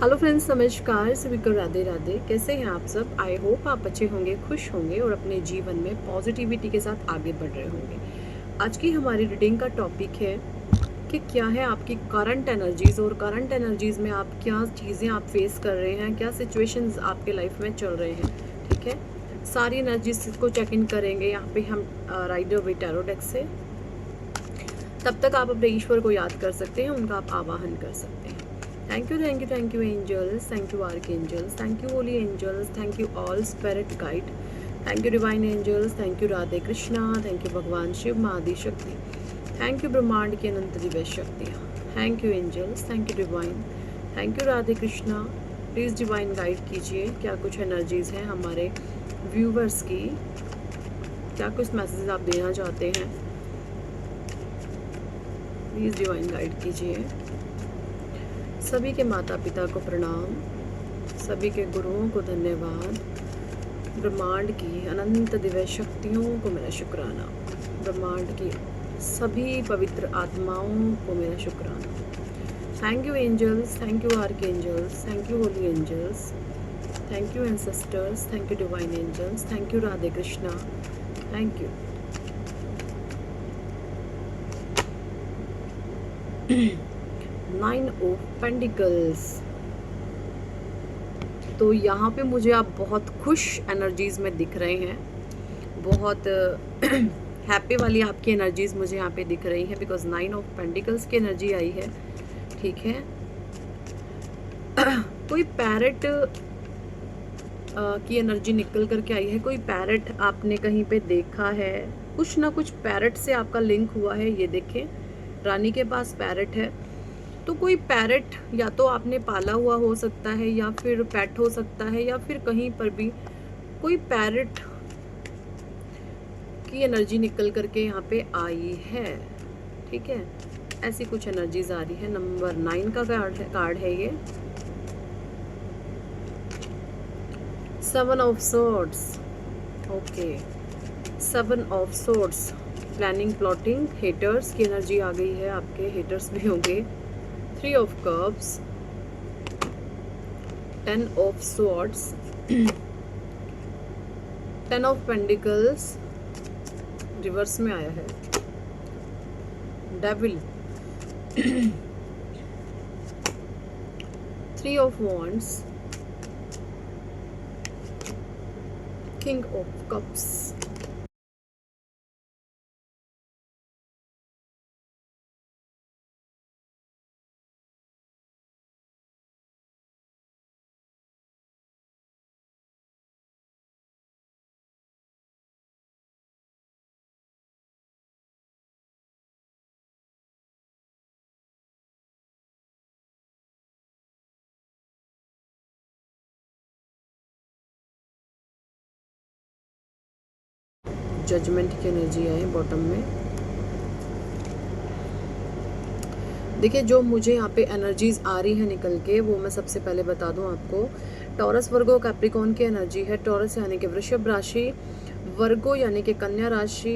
Hello friends, नमस्कार। सभी को राधे राधे। कैसे हैं आप सब? आई होप आप अच्छे होंगे, खुश होंगे और अपने जीवन में पॉजिटिविटी के साथ आगे बढ़ रहे होंगे। आज की हमारी रीडिंग का टॉपिक है कि क्या है आपकी करंट एनर्जीज और करंट एनर्जीज में आप क्या चीज़ें आप फेस कर रहे हैं, क्या सिचुएशंस आपके लाइफ में चल रहे हैं। ठीक है, सारी एनर्जीज को चेक इन करेंगे यहाँ पे हम राइडर वे टैरो डेक से। तब तक आप अपने ईश्वर को याद कर सकते हैं, उनका आप आवाहन कर सकते हैं। Thank you angels, thank you archangels, thank you holy angels, thank you all spirit guide, thank you divine angels, thank you Radhe Krishna, thank you भगवान शिव महादि शक्ति, थैंक यू ब्रह्मांड की अनंत दिव्य शक्तियाँ, thank you angels, thank you divine, thank you Radhe Krishna. Please divine guide कीजिए क्या कुछ एनर्जीज़ हैं हमारे व्यूवर्स की, क्या कुछ मैसेजेस आप देना चाहते हैं। प्लीज़ डिवाइन गाइड कीजिए। सभी के माता पिता को प्रणाम, सभी के गुरुओं को धन्यवाद, ब्रह्मांड की अनंत दिव्य शक्तियों को मेरा शुक्राना, ब्रह्मांड की सभी पवित्र आत्माओं को मेरा शुक्राना। Thank you angels, thank you archangels, thank you holy angels, thank you ancestors, thank you divine angels, thank you Radhe Krishna, thank you. Nine of pentacles. तो यहाँ पे मुझे आप बहुत खुश एनर्जीज में दिख रहे हैं, बहुत हैप्पी वाली आपकी एनर्जीज मुझे यहाँ पे दिख रही हैं, बिकॉज नाइन ऑफ पेंटिकल्स की एनर्जी आई है। ठीक है, कोई पैरेट की एनर्जी निकल करके आई है। कोई पैरेट आपने कहीं पे देखा है, कुछ ना कुछ पैरेट से आपका लिंक हुआ है। ये देखें, रानी के पास पैरेट है, तो कोई पैरेट या तो आपने पाला हुआ हो सकता है, या फिर पेट हो सकता है, या फिर कहीं पर भी कोई पैरेट की एनर्जी निकल करके यहाँ पे आई है। ठीक है, ऐसी कुछ एनर्जीज आ रही है। नंबर 9 का कार्ड है ये, 7 of swords. Okay, 7 of swords, planning, plotting, haters की एनर्जी आ गई है, आपके हेटर्स भी होंगे। 3 of cups, 10 of swords, 10 of pentacles reverse में आया है, devil, 3 of wands, king of cups. Judgement की एनर्जी है बॉटम में। देखिए, जो मुझे यहाँ पे एनर्जीज आ रही है निकल के, वो मैं सबसे पहले बता दूं आपको। टॉरस, वर्गो, कैप्रिकॉर्न की एनर्जी है। टॉरस यानी कि वृषभ राशि, वर्गो यानी कि कन्या राशि,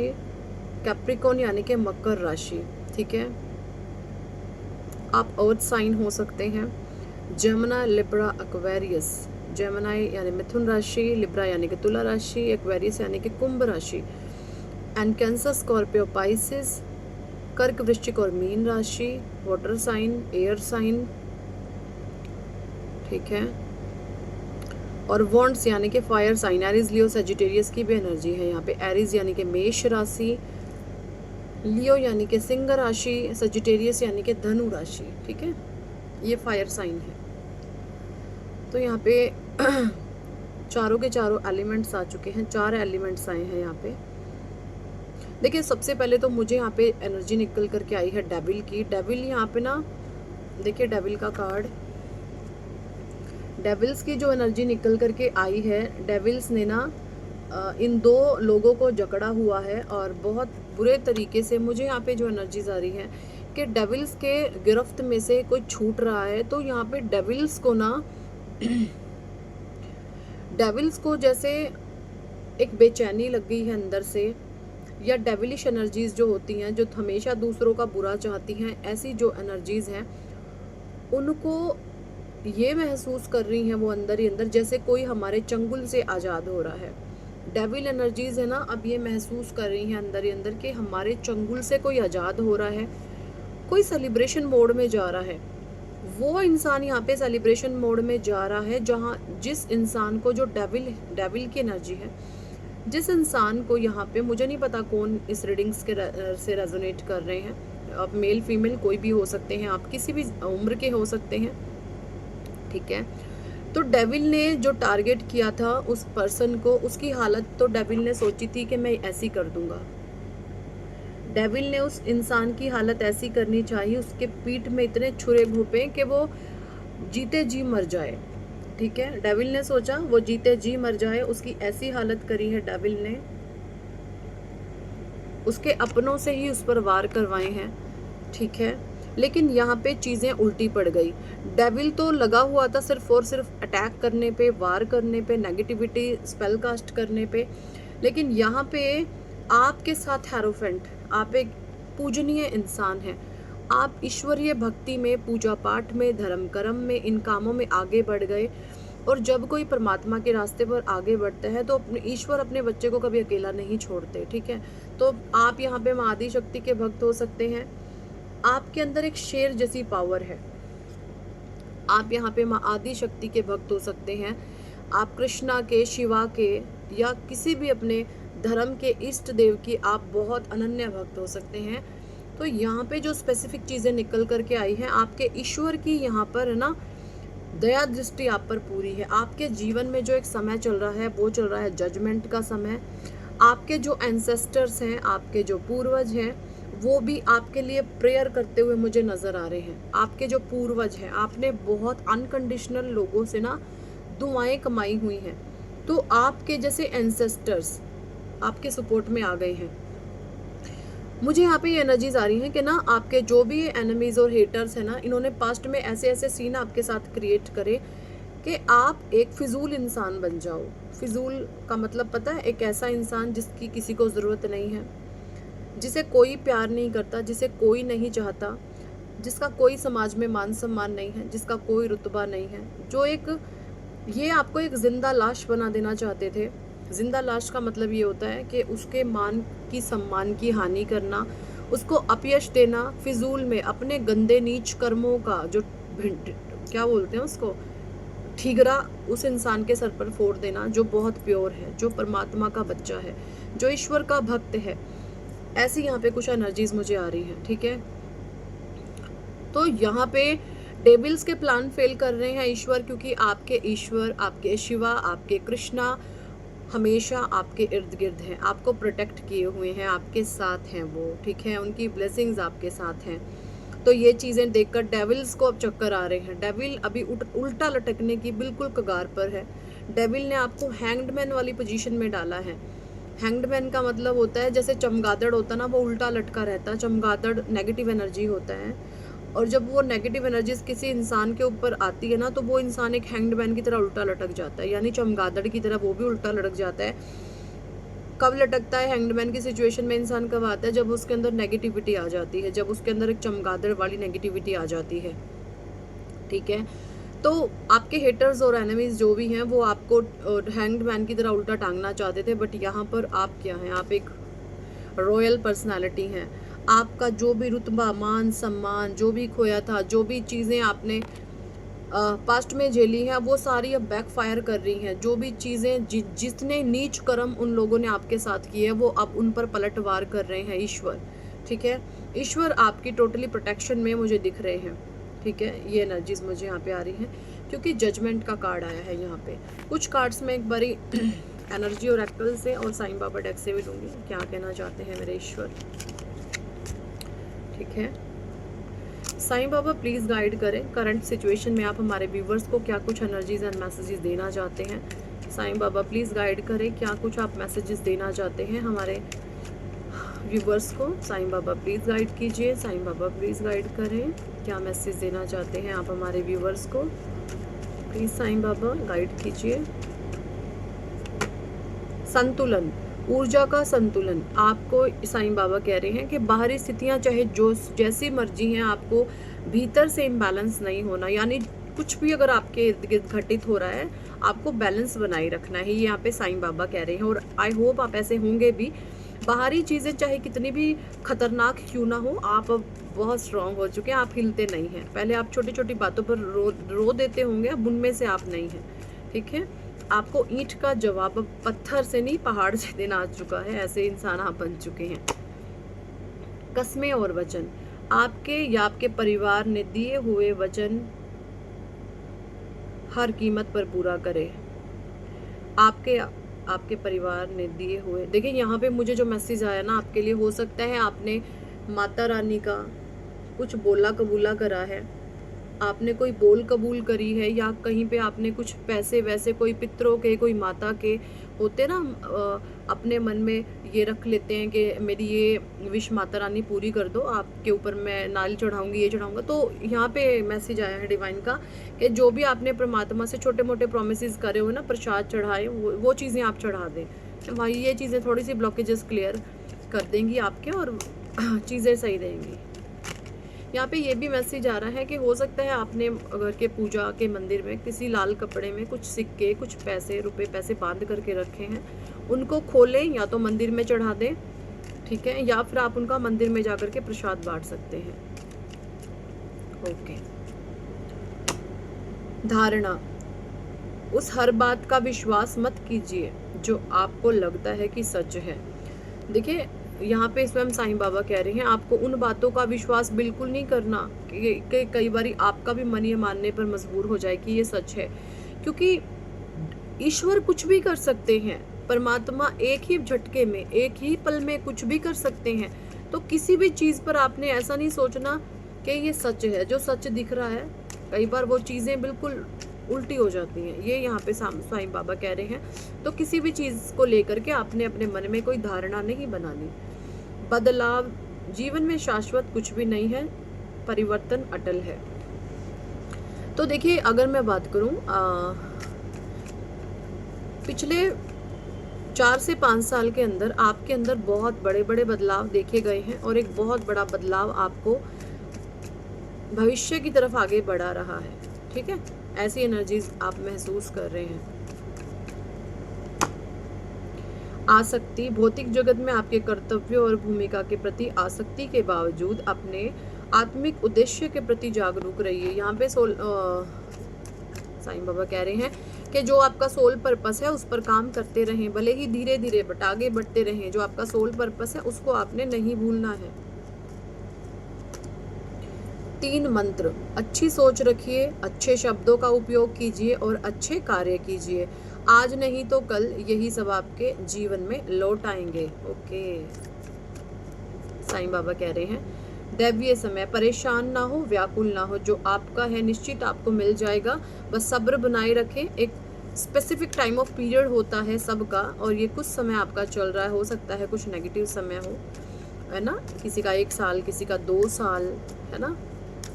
कैप्रिकॉर्न यानी कि मकर राशि। ठीक है, आप अर्थ साइन हो सकते हैं। Gemini, Libra, Aquarius. जेमिनी यानी मिथुन राशि, लिब्रा यानी कि तुला राशि, एक्वेरियस यानी कि कुंभ राशि, एंड कैंसर, स्कॉर्पियो, पाइसिस, कर्क, वृश्चिक और मीन राशि, वाटर साइन, एयर साइन। ठीक है, और वॉन्ड्स यानी कि फायर साइन, एरीज, लियो, सेजिटेरियस की भी एनर्जी है यहाँ पे। एरीज यानी कि मेष राशि, लियो यानी कि सिंह राशि, सेजिटेरियस यानी कि धनु राशि। ठीक है, ये फायर साइन है। तो यहाँ पे चारों के चारों एलिमेंट्स आ चुके हैं, 4 एलिमेंट्स आए हैं यहाँ पे। देखिए, सबसे पहले तो मुझे यहाँ पे एनर्जी निकल करके आई है डेविल की। डेविल यहाँ पे ना, देखिए डेविल का कार्ड, डेविल्स की जो एनर्जी निकल करके आई है, डेविल्स ने ना इन 2 लोगों को जकड़ा हुआ है, और बहुत बुरे तरीके से मुझे यहाँ पे जो एनर्जीज आ रही है कि डेविल्स के गिरफ्त में से कोई छूट रहा है। तो यहाँ पे डेविल्स को ना डेविल्स को जैसे एक बेचैनी लग गई है अंदर से, या डेविलिश एनर्जीज जो होती हैं, जो हमेशा दूसरों का बुरा चाहती हैं, ऐसी जो एनर्जीज हैं, उनको ये महसूस कर रही हैं वो अंदर ही अंदर जैसे कोई हमारे चंगुल से आज़ाद हो रहा है। डेविल एनर्जीज है ना, अब ये महसूस कर रही हैं अंदर ही अंदर कि हमारे चंगुल से कोई आज़ाद हो रहा है, कोई सेलिब्रेशन मोड में जा रहा है। वो इंसान यहाँ पे सेलिब्रेशन मोड में जा रहा है जहाँ जिस इंसान को, जो डेविल की एनर्जी है, जिस इंसान को यहाँ पे, मुझे नहीं पता कौन इस रीडिंग्स के से रेजोनेट कर रहे हैं, आप मेल फीमेल कोई भी हो सकते हैं, आप किसी भी उम्र के हो सकते हैं, ठीक है। तो डेविल ने जो टारगेट किया था उस पर्सन को, उसकी हालत तो डेविल ने सोची थी कि मैं ऐसी कर दूंगा। डेविल ने उस इंसान की हालत ऐसी करनी चाहिए, उसके पीठ में इतने छुरे घोंपे कि वो जीते जी मर जाए, ठीक है। डेविल ने सोचा वो जीते जी मर जाए, उसकी ऐसी हालत करी है डेविल ने, उसके अपनों से ही उस पर वार करवाए हैं, ठीक है। लेकिन यहाँ पे चीज़ें उल्टी पड़ गई। डेविल तो लगा हुआ था सिर्फ और सिर्फ अटैक करने पे, वार करने पे, नेगेटिविटी स्पेल कास्ट करने पे, लेकिन यहाँ पे आपके साथ हेरोफेंट, आप एक पूजनीय इंसान हैं, आप ईश्वरीय भक्ति में, पूजा पाठ में, धर्म कर्म में, इन कामों में आगे बढ़ गए। और जब कोई परमात्मा के रास्ते पर आगे बढ़ता है तो अपने ईश्वर अपने बच्चे को कभी अकेला नहीं छोड़ते, ठीक है। तो आप यहाँ पे माँ आदि शक्ति के भक्त हो सकते हैं, आपके अंदर एक शेर जैसी पावर है, आप यहाँ पे माँ आदि शक्ति के भक्त हो सकते हैं, आप कृष्णा के, शिवा के, या किसी भी अपने धर्म के इष्ट देव की आप बहुत अनन्य भक्त हो सकते हैं। तो यहाँ पे जो स्पेसिफिक चीज़ें निकल करके आई हैं, आपके ईश्वर की यहाँ पर है ना दया दृष्टि आप पर पूरी है। आपके जीवन में जो एक समय चल रहा है वो चल रहा है जजमेंट का समय। आपके जो एंसेस्टर्स हैं, आपके जो पूर्वज हैं, वो भी आपके लिए प्रेयर करते हुए मुझे नज़र आ रहे हैं। आपके जो पूर्वज हैं, आपने बहुत अनकंडीशनल लोगों से ना दुआएं कमाई हुई हैं, तो आपके जैसे एंसेस्टर्स आपके सपोर्ट में आ गए हैं। मुझे यहाँ पे ये एनर्जीज आ रही हैं कि ना आपके जो भी एनिमीज और हेटर्स हैं ना, इन्होंने पास्ट में ऐसे ऐसे सीन आपके साथ क्रिएट करे कि आप एक फिजूल इंसान बन जाओ। फिजूल का मतलब पता है, एक ऐसा इंसान जिसकी किसी को ज़रूरत नहीं है, जिसे कोई प्यार नहीं करता, जिसे कोई नहीं चाहता, जिसका कोई समाज में मान सम्मान नहीं है, जिसका कोई रुतबा नहीं है, जो एक, ये आपको एक जिंदा लाश बना देना चाहते थे। जिंदा लाश का मतलब ये होता है कि उसके मान की, सम्मान की हानि करना, उसको अपयश देना, फिजूल में अपने गंदे नीच कर्मों का जो क्या बोलते हैं उसको, ठीकरा उस इंसान के सर पर फोड़ देना, जो बहुत प्योर है, जो परमात्मा का बच्चा है, जो ईश्वर का भक्त है। ऐसी यहाँ पे कुछ एनर्जीज मुझे आ रही हैं, ठीक है। तो यहाँ पे डेविल्स के प्लान फेल कर रहे हैं ईश्वर, क्योंकि आपके ईश्वर, आपके शिवा, आपके कृष्णा हमेशा आपके इर्द गिर्द हैं, आपको प्रोटेक्ट किए हुए हैं, आपके साथ हैं वो, ठीक है। उनकी ब्लेसिंग्स आपके साथ हैं। तो ये चीज़ें देखकर डेविल्स को अब चक्कर आ रहे हैं। डेविल अभी उल्टा लटकने की बिल्कुल कगार पर है। डेविल ने आपको हैंग्ड मैन वाली पोजीशन में डाला है। हैंग्ड मैन का मतलब होता है जैसे चमगादड़ होता है ना, वो उल्टा लटका रहता है। चमगादड़ नेगेटिव एनर्जी होता है, और जब वो नेगेटिव एनर्जीज किसी इंसान के ऊपर आती है ना, तो वो इंसान एक हैंग्ड मैन की तरह उल्टा लटक जाता है, यानी चमगादड़ की तरह वो भी उल्टा लटक जाता है। कब लटकता है हैंग्ड मैन की सिचुएशन में इंसान, कब आता है, जब उसके अंदर नेगेटिविटी आ जाती है, जब उसके अंदर एक चमगादड़ वाली नेगेटिविटी आ जाती है, ठीक है। तो आपके हेटर्स और एनिमीज जो भी हैं वो आपको हैंग्ड मैन की तरह उल्टा टांगना चाहते थे, बट यहाँ पर आप क्या हैं, आप एक रॉयल पर्सनालिटी हैं। आपका जो भी रुतबा, मान सम्मान जो भी खोया था, जो भी चीज़ें आपने पास्ट में झेली हैं, वो सारी अब बैकफायर कर रही हैं। जो भी चीज़ें जितने नीच कर्म उन लोगों ने आपके साथ किए हैं, वो अब उन पर पलटवार कर रहे हैं ईश्वर, ठीक है। ईश्वर आपकी टोटली प्रोटेक्शन में मुझे दिख रहे हैं, ठीक है। ये एनर्जीज मुझे यहाँ पे आ रही हैं, क्योंकि जजमेंट का कार्ड आया है यहाँ पे। कुछ कार्ड्स में एक बारी एनर्जी और एक्टल से और साईं बाबा डेक से भी लूँगी, क्या कहना चाहते हैं मेरे ईश्वर, ठीक है। साईं बाबा प्लीज़ गाइड करें, करंट सिचुएशन में आप हमारे व्यूवर्स को क्या कुछ एनर्जीज एंड मैसेजेस देना चाहते हैं। साईं बाबा प्लीज़ गाइड करें, क्या कुछ आप मैसेजेस देना चाहते हैं हमारे व्यूवर्स को। साईं बाबा प्लीज़ गाइड कीजिए, साईं बाबा प्लीज़ गाइड करें, क्या मैसेज देना चाहते हैं आप हमारे व्यूवर्स को। प्लीज़ साईं बाबा गाइड कीजिए। संतुलन, ऊर्जा का संतुलन आपको साईं बाबा कह रहे हैं कि बाहरी स्थितियां चाहे जो जैसी मर्जी हैं, आपको भीतर से इम्बैलेंस नहीं होना, यानी कुछ भी अगर आपके इर्द गिर्द घटित हो रहा है, आपको बैलेंस बनाए रखना है, ये यहाँ पे साईं बाबा कह रहे हैं। और आई होप आप ऐसे होंगे भी। बाहरी चीज़ें चाहे कितनी भी खतरनाक क्यों ना हो, आप अब बहुत स्ट्रांग हो चुके हैं, आप हिलते नहीं हैं। पहले आप छोटी छोटी बातों पर रो देते होंगे, अब उनमें से आप नहीं हैं, ठीक है। आपको ईंट का जवाब अब पत्थर से नहीं, पहाड़ से देना आ चुका है, ऐसे इंसान आप बन चुके हैं। कस्में और वचन, आपके या आपके परिवार ने दिए हुए वचन हर कीमत पर पूरा करे। आपके परिवार ने दिए हुए, देखिए यहाँ पे मुझे जो मैसेज आया ना आपके लिए, हो सकता है आपने माता रानी का कुछ बोला कबूला करा है, आपने कोई बोल कबूल करी है, या कहीं पे आपने कुछ पैसे वैसे कोई पितरों के, कोई माता के होते ना, अपने मन में ये रख लेते हैं कि मेरी ये विश माता रानी पूरी कर दो, आपके ऊपर मैं नाल चढ़ाऊंगी, ये चढ़ाऊंगा। तो यहाँ पे मैसेज आया है डिवाइन का कि जो भी आपने परमात्मा से छोटे मोटे प्रोमिस करे हुए ना, प्रसाद चढ़ाए, वो चीज़ें आप चढ़ा दें भाई। ये चीज़ें थोड़ी सी ब्लॉकेजेस क्लियर कर देंगी आपके, और चीज़ें सही रहेंगी। यहाँ पे ये भी मैसेज आ रहा है कि हो सकता है आपने घर के पूजा के मंदिर में किसी लाल कपड़े में कुछ सिक्के, कुछ पैसे, रुपए पैसे बांध करके रखे हैं, उनको खोलें या तो मंदिर में चढ़ा दें, ठीक है, या फिर आप उनका मंदिर में जाकर के प्रसाद बांट सकते हैं। ओके। धारणा, उस हर बात का विश्वास मत कीजिए जो आपको लगता है कि सच है। देखिए यहाँ पे स्वयं साईं बाबा कह रहे हैं आपको उन बातों का विश्वास बिल्कुल नहीं करना कि कई बार आपका भी मन ये मानने पर मजबूर हो जाए कि ये सच है, क्योंकि ईश्वर कुछ भी कर सकते हैं। परमात्मा एक ही झटके में, एक ही पल में कुछ भी कर सकते हैं। तो किसी भी चीज़ पर आपने ऐसा नहीं सोचना कि ये सच है। जो सच दिख रहा है, कई बार वो चीज़ें बिल्कुल उल्टी हो जाती हैं, ये यहाँ पे साईं बाबा कह रहे हैं। तो किसी भी चीज़ को लेकर के आपने अपने मन में कोई धारणा नहीं बनानी। बदलाव, जीवन में शाश्वत कुछ भी नहीं है, परिवर्तन अटल है। तो देखिए अगर मैं बात करूं, पिछले 4 से 5 साल के अंदर आपके अंदर बहुत बड़े बड़े बदलाव देखे गए हैं, और एक बहुत बड़ा बदलाव आपको भविष्य की तरफ आगे बढ़ा रहा है, ठीक है। ऐसी एनर्जीज आप महसूस कर रहे हैं। आसक्ति, भौतिक जगत में आपके कर्तव्यों और भूमिका के प्रति आसक्ति के बावजूद अपने आत्मिक उद्देश्य के प्रति जागरूक रहिए। यहाँ पे साईं बाबा कह रहे हैं कि जो आपका सोल पर्पस है उस पर काम करते रहें, भले ही धीरे धीरे बट आगे बढ़ते रहें। जो आपका सोल पर्पस है उसको आपने नहीं भूलना है। 3 मंत्र, अच्छी सोच रखिए, अच्छे शब्दों का उपयोग कीजिए और अच्छे कार्य कीजिए। आज नहीं तो कल यही सब आपके जीवन में लौट आएंगे। ओके, साईं बाबा कह रहे हैं दैवीय समय, परेशान ना हो, व्याकुल ना हो, जो आपका है निश्चित आपको मिल जाएगा। बस सब्र बनाए रखें। एक स्पेसिफिक टाइम ऑफ पीरियड होता है सबका, और ये कुछ समय आपका चल रहा है, हो सकता है कुछ नेगेटिव समय हो, है ना, किसी का 1 साल, किसी का 2 साल, है ना।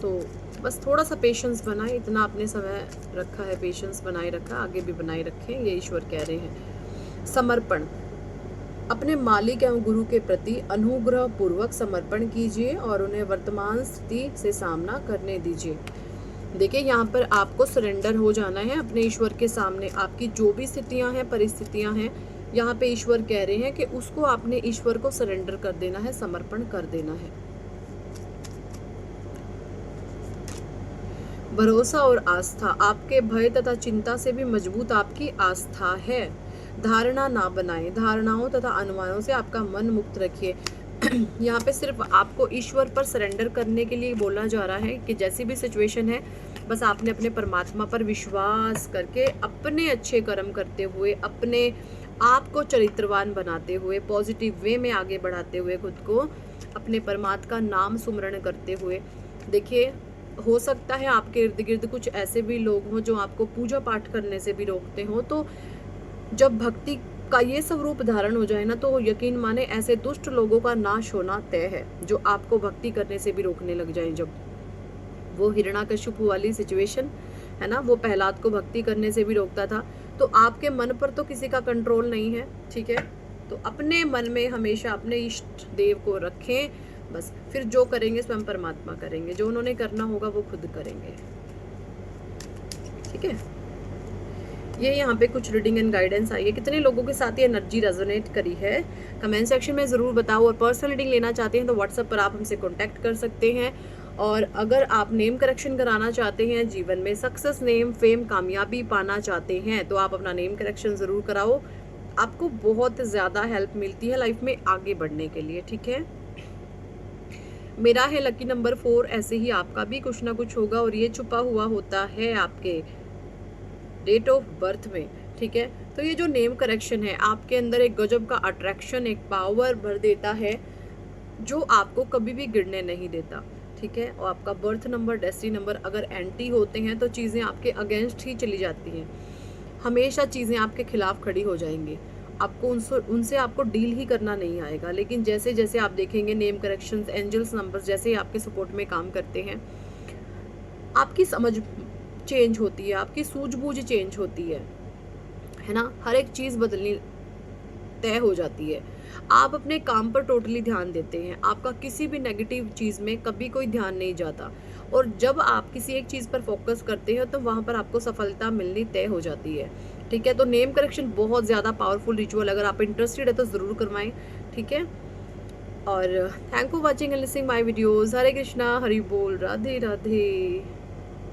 तो बस थोड़ा सा पेशेंस बनाए, इतना आपने समय रखा है, पेशेंस बनाए रखा, आगे भी बनाए रखें, ये ईश्वर कह रहे हैं। समर्पण, अपने मालिक एवं गुरु के प्रति अनुग्रह पूर्वक समर्पण कीजिए और उन्हें वर्तमान स्थिति से सामना करने दीजिए। देखिए यहाँ पर आपको सरेंडर हो जाना है अपने ईश्वर के सामने। आपकी जो भी स्थितियाँ हैं, परिस्थितियाँ हैं, यहाँ पे ईश्वर कह रहे हैं कि उसको आपने ईश्वर को सरेंडर कर देना है, समर्पण कर देना है। भरोसा और आस्था, आपके भय तथा चिंता से भी मजबूत आपकी आस्था है। धारणा ना बनाएं, धारणाओं तथा अनुमानों से आपका मन मुक्त रखिए। यहाँ पे सिर्फ आपको ईश्वर पर सरेंडर करने के लिए बोला जा रहा है कि जैसी भी सिचुएशन है, बस आपने अपने परमात्मा पर विश्वास करके अपने अच्छे कर्म करते हुए, अपने आप को चरित्रवान बनाते हुए, पॉजिटिव वे में आगे बढ़ाते हुए, खुद को अपने परमात्मा का नाम सुमरण करते हुए, देखिए हो सकता है आपके इर्द गिर्द कुछ ऐसे भी लोग हों जो आपको पूजा पाठ करने से भी रोकते हों। तो जब भक्ति का ये स्वरूप धारण हो जाए ना, तो यकीन माने ऐसे दुष्ट लोगों का नाश होना तय है, जो आपको भक्ति करने से भी रोकने लग जाए। जब वो हिरण्याकश्यप वाली सिचुएशन है ना, वो प्रहलाद को भक्ति करने से भी रोकता था। तो आपके मन पर तो किसी का कंट्रोल नहीं है, ठीक है। तो अपने मन में हमेशा अपने इष्ट देव को रखें, बस फिर जो करेंगे स्वयं परमात्मा करेंगे, जो उन्होंने करना होगा वो खुद करेंगे। ठीक है, ये यहाँ पे कुछ रीडिंग एंड गाइडेंस आई है। कितने लोगों के साथ ये एनर्जी रेजोनेट करी है कमेंट सेक्शन में ज़रूर बताओ। और पर्सनल रीडिंग लेना चाहते हैं तो व्हाट्सएप पर आप हमसे कॉन्टैक्ट कर सकते हैं। और अगर आप नेम करेक्शन कराना चाहते हैं, जीवन में सक्सेस, नेम, फेम, कामयाबी पाना चाहते हैं तो आप अपना नेम करेक्शन ज़रूर कराओ। आपको बहुत ज़्यादा हेल्प मिलती है लाइफ में आगे बढ़ने के लिए। ठीक है, मेरा है लकी नंबर 4, ऐसे ही आपका भी कुछ ना कुछ होगा और ये छुपा हुआ होता है आपके डेट ऑफ बर्थ में। ठीक है, तो ये जो नेम करेक्शन है आपके अंदर एक गजब का अट्रैक्शन, एक पावर भर देता है जो आपको कभी भी गिरने नहीं देता। ठीक है, और आपका बर्थ नंबर, डेस्टिनी नंबर अगर एंटी होते हैं तो चीज़ें आपके अगेंस्ट ही चली जाती हैं, हमेशा चीज़ें आपके खिलाफ खड़ी हो जाएंगी। आपको उनसे आपको डील ही करना नहीं आएगा। लेकिन जैसे जैसे आप देखेंगे नेम करेक्शंस, एंजल्स नंबर्स जैसे ही आपके सपोर्ट में काम करते हैं, आपकी समझ चेंज होती है, आपकी सूझबूझ चेंज होती है ना, हर एक चीज़ बदलनी तय हो जाती है। आप अपने काम पर टोटली ध्यान देते हैं, आपका किसी भी नेगेटिव चीज़ में कभी कोई ध्यान नहीं जाता। और जब आप किसी एक चीज़ पर फोकस करते हैं तो वहाँ पर आपको सफलता मिलनी तय हो जाती है। ठीक है, तो नेम करेक्शन बहुत ज़्यादा पावरफुल रिचुअल, अगर आप इंटरेस्टेड है तो ज़रूर करवाएं। ठीक है, और thank for watching and listening my videos. Hare Krishna, Hari बोल, राधे राधे।